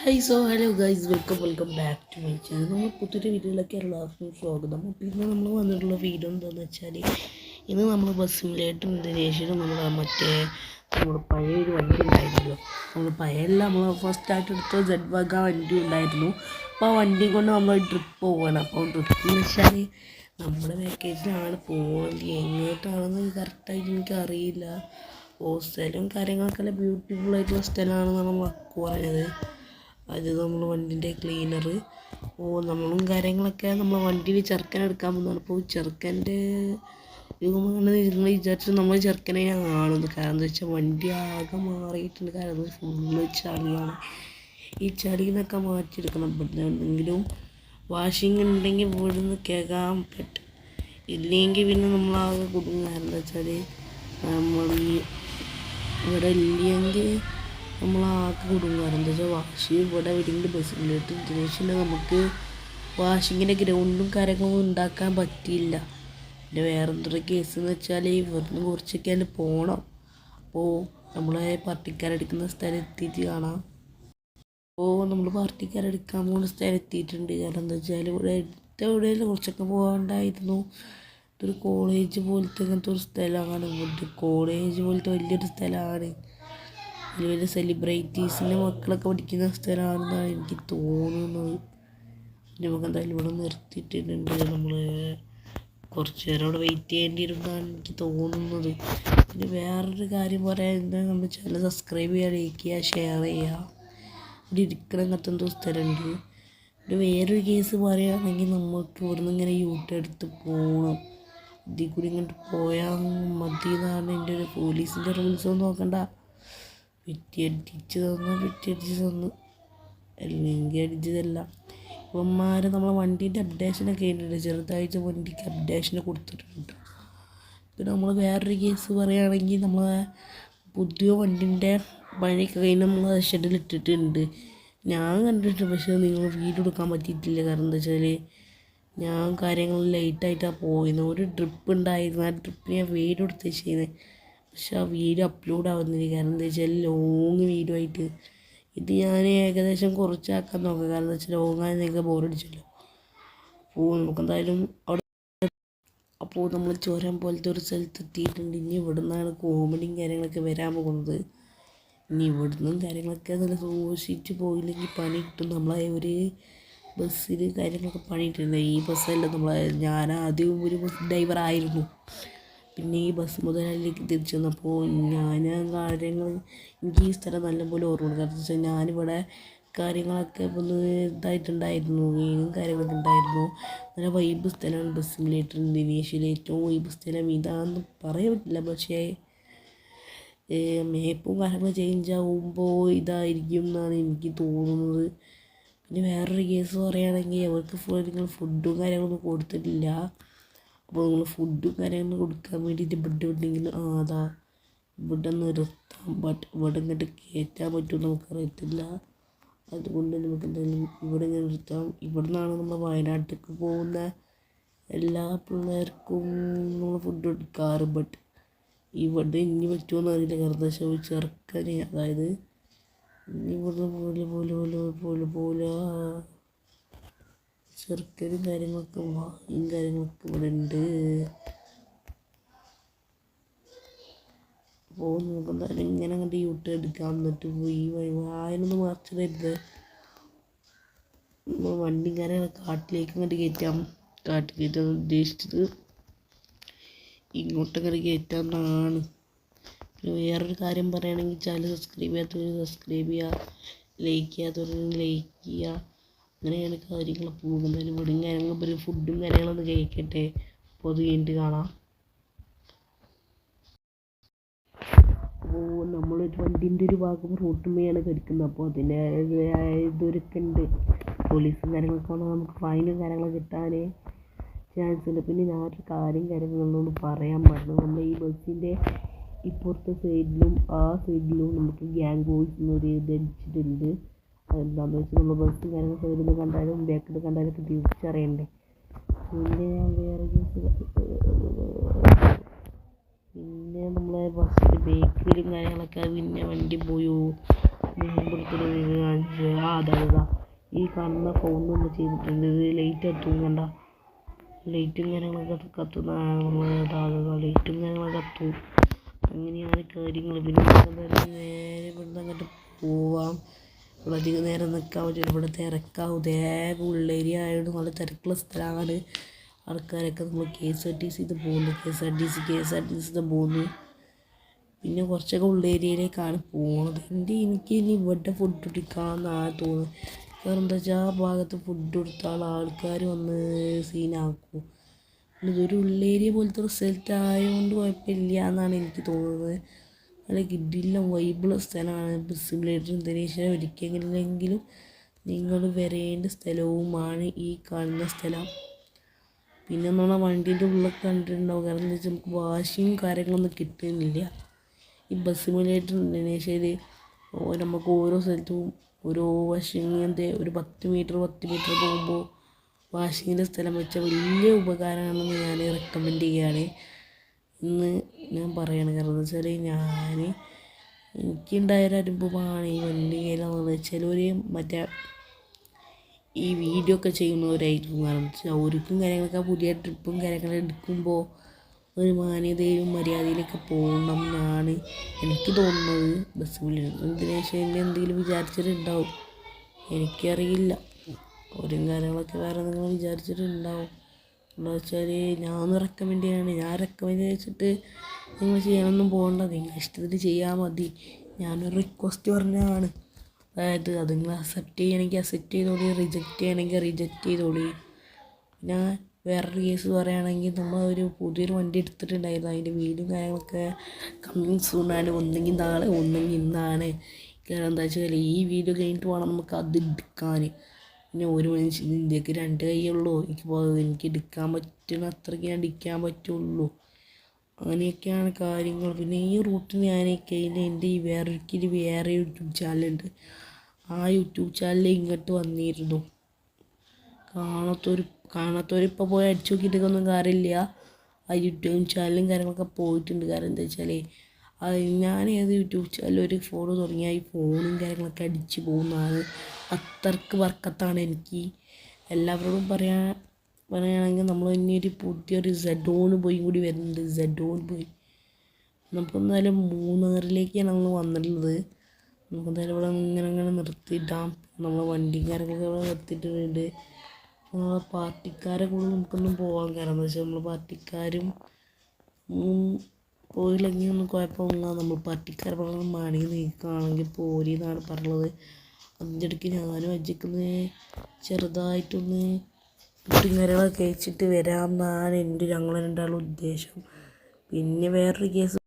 Hello guys, welcome back to my channel. നമ്മൾ പുതിയൊരു വീഡിയോയിലേക്ക് എല്ലാവർക്കും സ്വാഗതം. പിന്നെ നമ്മൾ വന്നിട്ടുള്ള വീഡിയോ എന്താണെന്ന് വെച്ചാൽ, ഇന്ന് നമ്മൾ ബസ് സിമുലേറ്റർ ഇന്തോനേഷ്യയിൽ നമ്മൾ പഴയൊരു വണ്ടി ഉണ്ടായിരുന്നല്ലോ. നമ്മൾ ഫസ്റ്റായിട്ട് എടുത്ത ജെഡ് വഗ വണ്ടി ഉണ്ടായിരുന്നു. അപ്പോൾ ആ വണ്ടി കൊണ്ട് നമ്മൾ ട്രിപ്പ് പോവുകയാണ്. അപ്പോൾ ട്രിപ്പ് എന്ന് വെച്ചാൽ നമ്മുടെ പാക്കേജിലാണ് പോകുന്നത്. എങ്ങോട്ടാണെന്ന് കറക്റ്റായിട്ട് എനിക്കറിയില്ല. സ്ഥലവും കാര്യങ്ങളൊക്കെ ബ്യൂട്ടിഫുൾ ആയിട്ടുള്ള സ്ഥലമാണെന്നാണ് വക്കു പറഞ്ഞത്. അത് നമ്മൾ വണ്ടിൻ്റെ ക്ലീനർ നമ്മളും കാര്യങ്ങളൊക്കെ നമ്മൾ വണ്ടിയിൽ ചെറുക്കനെടുക്കാൻ പോകുന്നതാണ്. അപ്പോൾ ചെറുക്കൻ്റെ നിങ്ങൾ വിചാരിച്ചു നമ്മൾ ചെറുക്കനെ കാണുന്നത്. കാരണം എന്താ വെച്ചാൽ വണ്ടി ആകെ മാറിയിട്ടുണ്ട്. കാരണം ഫുള്ള് ചളിയാണ്. ഈ ചളിന്നൊക്കെ മാറ്റിയെടുക്കണം. എന്തെങ്കിലും വാഷിംഗ് ഉണ്ടെങ്കിൽ ഇവിടുന്ന് കേൾക്കാൻ പറ്റും. ഇല്ലെങ്കിൽ പിന്നെ നമ്മളാകെ കുടുങ്ങും. കാരണം എന്താ വെച്ചാൽ നമ്മൾ ഇവിടെ ഇല്ലെങ്കിൽ നമ്മളാകെ കുടുങ്ങും. കാരണം എന്താ വെച്ചാൽ വാഷിംഗ് ഇവിടെ വരുന്നുണ്ട്. ബസ്സിലേക്ക് ഇന്തോനേഷ്യയിൽ നമുക്ക് വാഷിങ്ങിൻ്റെ ഗ്രൗണ്ടും കാര്യങ്ങളും ഉണ്ടാക്കാൻ പറ്റിയില്ല. പിന്നെ വേറെ എന്തൊരു കേസ് എന്ന് വെച്ചാൽ ഇവിടുന്ന് കുറച്ചൊക്കെ പോകണം. അപ്പോൾ നമ്മളെ പാർട്ടിക്കാരെടുക്കുന്ന സ്ഥലം എത്തിയിട്ട് കാണാം. അപ്പോൾ നമ്മൾ പാർട്ടിക്കാരെടുക്കാൻ പോകുന്ന സ്ഥലം എത്തിയിട്ടുണ്ട്. കാരണം എന്താ വെച്ചാൽ ഇവിടെ അടുത്ത എവിടെയെങ്കിലും കുറച്ചൊക്കെ പോകാണ്ടായിരുന്നു. ഇതൊരു കോളേജ് പോലത്തെ അങ്ങനത്തെ ഒരു സ്ഥലമാണ്. കോളേജ് പോലത്തെ വലിയൊരു സ്ഥലമാണ്. വലിയ സെലിബ്രിറ്റീസിൻ്റെ മക്കളൊക്കെ പഠിക്കുന്ന സ്ഥലമാണെന്നാണ് എനിക്ക് തോന്നുന്നത്. നമുക്ക് എന്തായാലും ഇവിടെ നിർത്തിയിട്ടുണ്ട്. നമ്മൾ കുറച്ച് നേരം അവിടെ വെയിറ്റ് ചെയ്യേണ്ടി വരുന്നതാണ് എനിക്ക് തോന്നുന്നത്. പിന്നെ വേറൊരു കാര്യം പറയാൻ നമ്മുടെ ചാനൽ സബ്സ്ക്രൈബ് ചെയ്യുക, ലൈക്ക് ചെയ്യുക, ഷെയർ ചെയ്യുക. ഇവിടെ ഇരിക്കണം അങ്ങനത്തെ എന്തോ സ്ഥലമുണ്ട്. പിന്നെ വേറൊരു കേസ് പറയുകയാണെങ്കിൽ നമുക്ക് ഇവിടുന്ന് ഇങ്ങനെ യൂട്ടെടുത്ത് പോകണം. ഇതിൽ കൂടി ഇങ്ങോട്ട് പോയാൽ മതി എന്നാണ് എൻ്റെ ഒരു പോലീസിൻ്റെ റൂൾസൊന്നും നോക്കണ്ട. പിറ്റിയടിച്ച് തന്നു അല്ലെങ്കിൽ അടിച്ചതല്ല. ഇവന്മാർ നമ്മളെ വണ്ടീൻ്റെ അപ്ഡേഷനൊക്കെ കഴിഞ്ഞിട്ടുണ്ട്. ചെറുതായിട്ട് വണ്ടിക്ക് അപ്ഡേഷന് കൊടുത്തിട്ടുണ്ട്. പിന്നെ നമ്മൾ വേറൊരു കേസ് പറയുകയാണെങ്കിൽ നമ്മളെ പുതിയ വണ്ടീൻ്റെ പണിയൊക്കെ കഴിഞ്ഞ് നമ്മൾ ഷെഡിലിട്ടിട്ടുണ്ട്. ഞാൻ കണ്ടിട്ടുണ്ട്, പക്ഷേ നിങ്ങൾ വീഡിയോ എടുക്കാൻ പറ്റിയിട്ടില്ല. കാരണം എന്താ വെച്ചാൽ ഞാൻ കാര്യങ്ങൾ ലേറ്റായിട്ടാണ് പോയിരുന്നത്. ഒരു ട്രിപ്പ് ഉണ്ടായിരുന്നു. ആ ട്രിപ്പിന് ഞാൻ വീഡിയോ എടുത്ത് ചെയ്യുന്നത്. പക്ഷെ ആ വീഡിയോ അപ്ലോഡ് ആവുന്നില്ല. കാരണം എന്താ വെച്ചാൽ ലോങ് വീഡിയോ ആയിട്ട് ഇത് ഞാൻ ഏകദേശം കുറച്ചാക്കാൻ നോക്കാം. കാരണം എന്താ വെച്ചാൽ ലോങ്ങായി നിങ്ങൾക്ക് ബോറടിച്ചല്ലോ. അപ്പോൾ നമുക്കെന്തായാലും അപ്പോൾ നമ്മൾ ചുരം പോലത്തെ ഒരു സ്ഥലത്ത് എത്തിയിട്ടുണ്ട്. ഇനി ഇവിടെ നിന്നാണ് കോമഡിയും കാര്യങ്ങളൊക്കെ വരാൻ പോകുന്നത്. ഇനി ഇവിടുന്നും കാര്യങ്ങളൊക്കെ നല്ല സൂക്ഷിച്ച് പോയില്ലെങ്കിൽ പണി കിട്ടും. നമ്മളെ ഒരു ബസ്സിൽ കാര്യങ്ങളൊക്കെ പണിയിട്ടുണ്ട്. ഈ ബസ്സല്ല ഞാൻ ആദ്യം ഒരു ബസ് ഡ്രൈവറായിരുന്നു. പിന്നെ ഈ ബസ് മുതലാളിലേക്ക് തിരിച്ചു വന്നപ്പോൾ ഞാൻ കാര്യങ്ങൾ എനിക്ക് ഈ സ്ഥലം നല്ലപോലെ ഓർമ്മയുണ്ട്. കാരണം വെച്ചാൽ ഞാനിവിടെ കാര്യങ്ങളൊക്കെ ഒന്ന് ഇതായിട്ടുണ്ടായിരുന്നു. മീനും കാര്യങ്ങളൊക്കെ ഉണ്ടായിരുന്നു. നല്ല വൈബ് സ്ഥലമാണ് ബസ് സിമുലേറ്റർ ഇന്തോനേഷ്യയിലെ ഏറ്റവും വൈബ് സ്ഥലം ഇതാണെന്ന് പറയാൻ പറ്റില്ല. പക്ഷേ മേപ്പും കാര്യങ്ങൾ ചേഞ്ച് ആകുമ്പോൾ ഇതായിരിക്കും എന്നാണ് എനിക്ക് തോന്നുന്നത്. പിന്നെ വേറൊരു കേസ് പറയുകയാണെങ്കിൽ അവർക്ക് നിങ്ങൾ ഫുഡും കാര്യങ്ങളൊന്നും കൊടുത്തിട്ടില്ല. അപ്പോൾ നിങ്ങൾ ഫുഡും കാര്യങ്ങളും കൊടുക്കാൻ വേണ്ടിയിട്ട് ഇവിടെ ഉണ്ടെങ്കിൽ അതാ ഇവിടെ നിർത്താം. ബട്ട് ഇവിടെ ഇങ്ങോട്ട് കയറ്റാൻ പറ്റുമോ നമുക്കറിയത്തില്ല. അതുകൊണ്ട് നമുക്ക് എന്തായാലും ഇവിടെ ഇങ്ങനെ നിർത്താം. ഇവിടെ നിന്നാണ് നമ്മൾ വയനാട്ടിലേക്ക് പോകുന്ന എല്ലാ പിള്ളേർക്കും നമ്മൾ ഫുഡ് കൊടുക്കാറ്. ബട്ട് ഇവിടെ ഇനി പറ്റുമോയെന്ന് അറിയില്ല. കാരണം എന്താ വെച്ചാൽ ചെറുക്കനെ അതായത് ഇനി ഇവിടുന്ന് പോലെ ചെറുക്കനും കാര്യങ്ങളൊക്കെ വായും കാര്യങ്ങളൊക്കെ ഇവിടെ ഉണ്ട്. അപ്പോൾ നമുക്ക് എന്തായാലും ഇങ്ങനെ അങ്ങോട്ട് യൂട്ട് എടുക്കാം. എന്നിട്ട് പോയി വായനൊന്ന് മറിച്ചിടരുത്. നമ്മൾ വണ്ടി കാര്യങ്ങളൊക്കെ കാട്ടിലേക്ക് അങ്ങോട്ട് കയറ്റാം. കാട്ടിൽ കയറ്റാൻ ഉദ്ദേശിച്ചത് ഇങ്ങോട്ടങ്ങോട്ട് കയറ്റാമെന്നാണ്. പിന്നെ വേറൊരു കാര്യം പറയുകയാണെങ്കിൽ ചാനൽ സബ്സ്ക്രൈബ് ചെയ്യാത്തവർ സബ്സ്ക്രൈബ് ചെയ്യുക, ലൈക്ക് ചെയ്യാത്തവർ ലൈക്ക് ചെയ്യുക. അങ്ങനെയാണ് കാര്യങ്ങൾ പോകുന്നത്. എന്തായാലും ഇവിടെയും കാര്യങ്ങളും ഒരു ഫുഡും കാര്യങ്ങളൊന്നും കഴിക്കട്ടെ. അപ്പോൾ അത് കഴിഞ്ഞിട്ട് കാണാം. അപ്പോൾ നമ്മളൊരു വണ്ടീൻ്റെ ഒരു ഭാഗം റോട്ടുമ്മയാണ് കിടക്കുന്നത്. അപ്പോൾ അതിൻ്റെതായ ഇതൊക്കെ ഉണ്ട്. പോലീസും കാര്യങ്ങളൊക്കെ വന്നാൽ നമുക്ക് ഫൈനും കാര്യങ്ങളൊക്കെ കിട്ടാൻ ചാൻസ് ഉണ്ട്. പിന്നെ ഞാനൊരു കാര്യങ്ങളൊന്നും പറയാൻ പറഞ്ഞു. നമ്മൾ ഈ ബസ്സിൻ്റെ ഇപ്പുറത്തെ സൈഡിലും ആ സൈഡിലും നമുക്ക് ഗ്യാങ് ബോയ്സ് എന്നൊരു ഇത് അടിച്ചിട്ടുണ്ട്. അതെന്താണെന്ന് വെച്ചാൽ നമ്മൾ ബസ്സും കാര്യങ്ങൾ സൈഡിൽ കണ്ടാലും ബാക്കിൽ കണ്ടാലൊക്കെ തിരിച്ചറിയണ്ടേ. പിന്നെ ഞാൻ വേറെ പിന്നെ നമ്മളെ ബസ്സിൻ്റെ ബേക്കിലും കാര്യങ്ങളൊക്കെ പിന്നെ വണ്ടി പോയോ മുമ്പെടുത്തൊരു വീഡിയോ കാണിച്ചു അതാ ഈ കാണുന്ന ഫോൺ നമ്മൾ ചെയ്തിട്ടുണ്ട്. ഇത് ലൈറ്റ് എത്തും കണ്ട, ലൈറ്റും കാര്യങ്ങളൊക്കെ കത്തുന്നതാണ്. നമ്മൾ ലൈറ്റും കാര്യങ്ങളൊക്കെ കത്തും. അങ്ങനെയാണ് കാര്യങ്ങൾ. പിന്നെ നേരെ ഇവിടുന്ന് അങ്ങോട്ട് പോവാം. ഇവിടെ അധികം നേരം നിൽക്കാൻ പറ്റില്ല, ഇവിടെ തിരക്കാവും. ദേഹം ഉള്ളേരിയ ആയതുകൊണ്ട് നല്ല തിരക്കുള്ള സ്ഥലമാണ്. ആൾക്കാരൊക്കെ നമ്മൾ KSRTC പോകുന്നു, KSRTC പോകുന്നു. പിന്നെ കുറച്ചൊക്കെ ഉള്ളേരിയയിലേക്കാണ് പോകുന്നത്. എനിക്ക് ഇനി ഇവിടെ ഫുഡ് എടുക്കാമെന്നാണ് തോന്നുന്നത്. കാരണം എന്താ വെച്ചാൽ ആ ഭാഗത്ത് ഫുഡ് കൊടുത്താൽ ആൾക്കാർ വന്ന് സീനാക്കും. ഇതൊരു ഉള്ളേരിയ പോലത്തെ ഒരു സ്ഥലത്തായതുകൊണ്ട് കുഴപ്പമില്ല എന്നാണ് എനിക്ക് തോന്നുന്നത്. നല്ല കിഡില്ല വൈബിളുള്ള സ്ഥലമാണ്. സിമുലേറ്റർ ഇന്തോനേഷ്യ ഒരിക്കലെങ്കിലും നിങ്ങൾ വരേണ്ട സ്ഥലവുമാണ് ഈ കാണുന്ന സ്ഥലം. പിന്നെ നമ്മളെ വണ്ടീൻ്റെ ഉള്ളിലൊക്കെ കണ്ടിട്ടുണ്ടാവും. കാരണം എന്താ വെച്ചാൽ നമുക്ക് വാഷിങ് കാര്യങ്ങളൊന്നും കിട്ടുന്നില്ല. ഈ ബസ് സിമുലേറ്റർ ഇന്തോനേഷ്യയിൽ നമുക്ക് ഓരോ സ്ഥലത്തും ഓരോ വാഷിങ്ങിൻ്റെ ഒരു 10 മീറ്റർ പോകുമ്പോൾ വാഷിങ്ങിൻ്റെ സ്ഥലം വെച്ചാൽ വലിയ ഉപകാരമാണെന്ന് ഞാൻ റെക്കമെൻഡ് ചെയ്യുകയാണ് എന്ന് ഞാൻ പറയുകയാണ്. കാരണം എന്താ വെച്ചാൽ എനിക്കുണ്ടായൊരു അനുഭവമാണ് ഈ വണ്ടി കയറാമെന്ന്. ചിലവർ മറ്റേ ഈ വീഡിയോ ഒക്കെ ചെയ്യുന്നവരായിരിക്കും. കാരണം വെച്ചാൽ അവർക്കും കാര്യങ്ങളൊക്കെ പുതിയ ട്രിപ്പും കാര്യങ്ങളൊക്കെ എടുക്കുമ്പോൾ ഒരു മാന്യതയും മര്യാദയിലൊക്കെ പോകണം എന്നാണ് എനിക്ക് തോന്നുന്നത്. ബസ് ഇന്തോനേഷ്യയിൽ എന്തെങ്കിലും വിചാരിച്ചിട്ടുണ്ടാവും, എനിക്കറിയില്ല. ഓരോ കാര്യങ്ങളൊക്കെ വേറെ നിങ്ങൾ വിചാരിച്ചിട്ടുണ്ടാവും. എന്താ വെച്ചാൽ ഞാൻ റെക്കമെൻഡ് ചെയ്യാണ്. ഞാൻ റെക്കമെൻഡ് ചെയ്തിട്ട് നിങ്ങൾ ചെയ്യാനൊന്നും പോകണ്ട, നിങ്ങൾ ഇഷ്ടത്തിന് ചെയ്യാൻ മതി. ഞാനൊരു റിക്വസ്റ്റ് പറഞ്ഞതാണ്. അതായത് അത് നിങ്ങൾ അക്സെപ്റ്റ് ചെയ്യണമെങ്കിൽ അക്സെപ്റ്റ് ചെയ്തോളി, റിജക്റ്റ് ചെയ്യണമെങ്കിൽ റിജക്റ്റ് ചെയ്തോളി. പിന്നെ വേറൊരു കേസ് പറയുകയാണെങ്കിൽ നമ്മൾ പുതിയൊരു വണ്ടി എടുത്തിട്ടുണ്ടായിരുന്നു. അതിൻ്റെ വീടും കാര്യങ്ങളൊക്കെ കമ്മിങ് സൂണാണ്. ഒന്നെങ്കിൽ നാളെ ഒന്നെങ്കിൽ ഇന്നാണ്. കാരണം എന്താ വെച്ചാൽ ഈ വീഡിയോ കഴിഞ്ഞിട്ട് വേണം നമുക്ക് അത് എടുക്കാൻ. പിന്നെ ഒരു മനുഷ്യൻ ഇന്ത്യക്ക് 2 കൈയുള്ളൂ. എനിക്ക് എടുക്കാൻ പറ്റുന്ന അത്രയ്ക്ക് ഞാൻ എടുക്കാൻ പറ്റുള്ളൂ. അങ്ങനെയൊക്കെയാണ് കാര്യങ്ങൾ. പിന്നെ ഈ റൂട്ടിൽ ഞാൻ കഴിഞ്ഞ എൻ്റെ വേറെ യൂട്യൂബ് ചാനലുണ്ട്. ആ യൂട്യൂബ് ചാനലിൽ ഇങ്ങോട്ട് വന്നിരുന്നു. കാണാത്തവരിപ്പോൾ പോയി അടിച്ചു നോക്കിയിട്ടൊന്നും കാര്യമില്ല. ആ യൂട്യൂബ് ചാനലും കാര്യങ്ങളൊക്കെ പോയിട്ടുണ്ട്. കാരണം എന്താ വെച്ചാൽ ഞാൻ ഏത് യൂട്യൂബ് ചാനൽ ഒരു ഫോൺ തുടങ്ങിയാൽ ഈ ഫോണും കാര്യങ്ങളൊക്കെ അടിച്ച് പോകുന്നതാണ്. അത്രക്ക് വർക്കത്താണ് എനിക്ക്. എല്ലാവരോടും പറയുകയാണെങ്കിൽ നമ്മൾ ഇനി ഒരു പുതിയൊരു ZONE ബോയ് കൂടി വരുന്നുണ്ട്. ZONE ബോയ് നമുക്കെന്തായാലും മൂന്നാറിലേക്കാണ് നമ്മൾ വന്നിട്ടുള്ളത്. നമുക്കെന്തായാലും ഇവിടെ ഇങ്ങനെ നിർത്തിയിട്ടാം. നമ്മളെ വണ്ടിയും കാര്യങ്ങളൊക്കെ ഇവിടെ നിർത്തിയിട്ടുണ്ട്. നമ്മളെ പാർട്ടിക്കാരെ കൂടെ നമുക്കൊന്നും പോകാൻ. കാരണം എന്താ വെച്ചാൽ നമ്മൾ പാർട്ടിക്കാരും പോയില്ലെങ്കിൽ ഒന്നും കുഴപ്പമില്ല. നമ്മൾ പാർട്ടിക്കാരെ പറഞ്ഞ മണി നീക്കുകയാണെങ്കിൽ പോരി എന്നാണ് പറഞ്ഞത്. അതിൻ്റെ ഇടയ്ക്ക് ഞാനും അജിക്കുന്ന ചെറുതായിട്ടൊന്ന് കുട്ടിങ്ങരകളൊക്കെ കഴിച്ചിട്ട് വരാമെന്നാണ് ഞങ്ങൾ രണ്ടാളും ഉദ്ദേശം. പിന്നെ വേറൊരു കേസ്